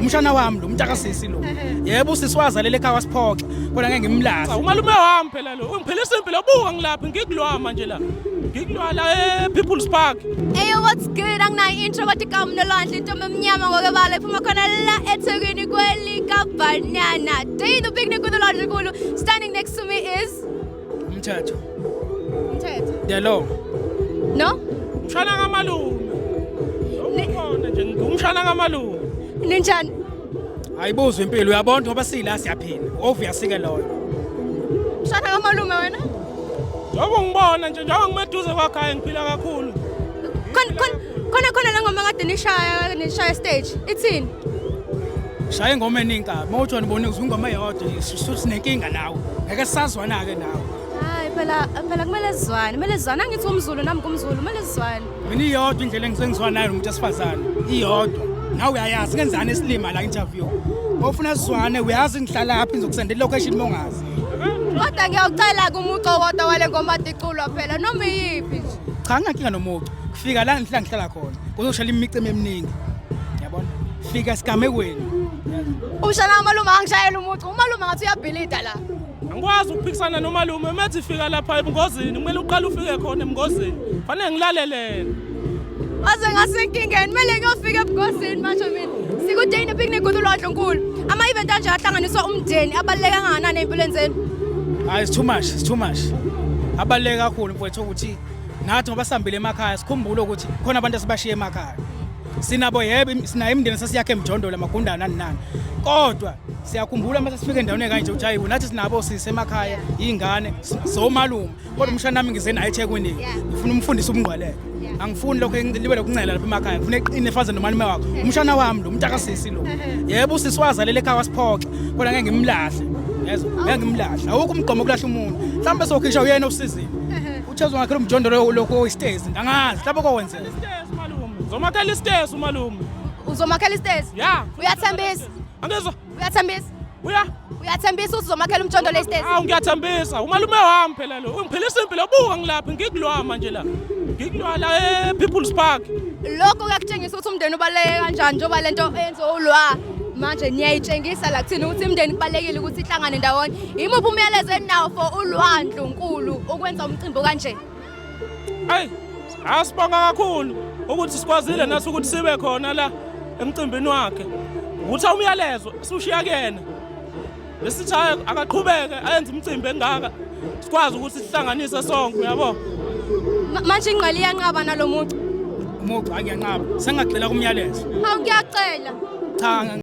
umshana wami lo umntaka sisi lo yebo usisiwaza lele ekhaya wasiphoxa kodwa ngeke ngimlahle umalume wami phela lo ungiphilisa impilo buka ngilapha ngikulwa manje la ngikulwa la People's Park. Hey, what's good? Anginayo intro kodwa igama nolandla intombi emnyama ngokebala iphuma khona la eThekwini kwelika Banana. Day the picnic with the Lord Nkulu. Standing next to me is umthetho Mthetho. the law. No? Mshana ngamalume. Ukhona nje ngumshana ngamalume. Ninjani? Ayibuzwe impilo uyabona ngoba sila siyaphila obvious ke loyo. Mshana ngamalume wena? Ngoba ngibona nje njengoba ngimeduze kwakhaya ngiphila kakhulu. Khona la ngoma kade nishaya stage. Ithini? Shaya ingoma eninka mawuthi wanibona uzingoma eyodwa suthi nenkinga nawe ngeke sisazwana ke nawe. Hayi phela kumele sizwane angithi umZulu nami kumZulu kumele sizwane. Mina iyodwa indlela engizengizwana nayo umuntu esifazane iyodwa nawe uyayazi ngenzani esilima la interview ofuna sizwane uyazi ngihlala lapha ngizokusendela location mongazi Kodwa ngiyawucela kumuco kodwa wale ngoma diculwa phela noma yipi nje. cha nginankinga nomuntu kufika la ngihlala khona kuzoshela imiceme eminingi yabona fika sigamekweni Umshana ngamalume angishayela umuntu umalume ngathi uyabhilida la. Angikwazi ukuphikisana nomalume methi fika lapha ebungozini kumele uqale ufike khona emngozini. Fanele ngilalelele. Aze ngasenkingeni kumele ngiyofika ebugosini manje mina. Sikuday the picnic with the Lord Nkulu. Ama event kanje ahlanganiswa umndeni abaleka kangakanani empilweni zenu. hayi it's too much abaleke kakhulu mfowethu ukuthi nathi ngoba sihambile emakhaya sikhumbule ukuthi khona abantu asibashiye emakhaya sinabo yebo sinayo imindeni sesiyakhe emjondolo amagundana nani kodwa siyakhumbula mase sifike endaweni kanje ukuthi hayi nathi sinabo sise emakhaya ingane zomalume kodwa umshana nami ngize naye eThekwini ngifuna umfundisa ubungqwaleke angifuni lokho libe lokuncela lapha emakhaya ngifuna eqine efaze nomalume wakho umshana wami lo umntaka sisi lo yebo usisiwaza lele ekhaya wasiphoxa kodwa ngeke ngimlahle yezo ngeke ngimlahle awukho umgqomo kulahla umuntu mhlawumbe sokhisha uyena usizini uthezwe ngakho umjondolo lokho stairs angazi mhlawumbe kokwenzela Stairs malume. Zomakhela stairs umalume. Uzomakhela istairs? Ya. Uyathembisa? Angizwa. Uyathembisa? Uyathembisa ukuthi uzomakhela umjondolo istairs? Ngiyathembisa umalume wami phela lo ungiphilisa impilo buka ngilapha ngikulwa manje la ngikulwa la People's Park. Lokho kuyakutshengisa ukuthi umndeni ubaleke kanjani njengoba lento enzo ulwa manje niyayitshengisa la kuthina ukuthi imndeni kubalekile ukuthi ihlangane ndawonye imuphi umyalezo enawo for uLwandle Nkulu ukwenza umcimbi kanje Hayi asibonga kakhulu ukuthi sikwazile nathi ukuthi sibe khona la emcimbini wakhe ukuthi umyalezo siushiya kuyena besithi akaqhubeke ayenze umcimbi engaka sikwazi ukuthi sihlanganise sonke uyabo manje ingqali iyanqaba nalomuntu umuntu angiyanqaba sengagxila kumyalezo awu ngiyacela cha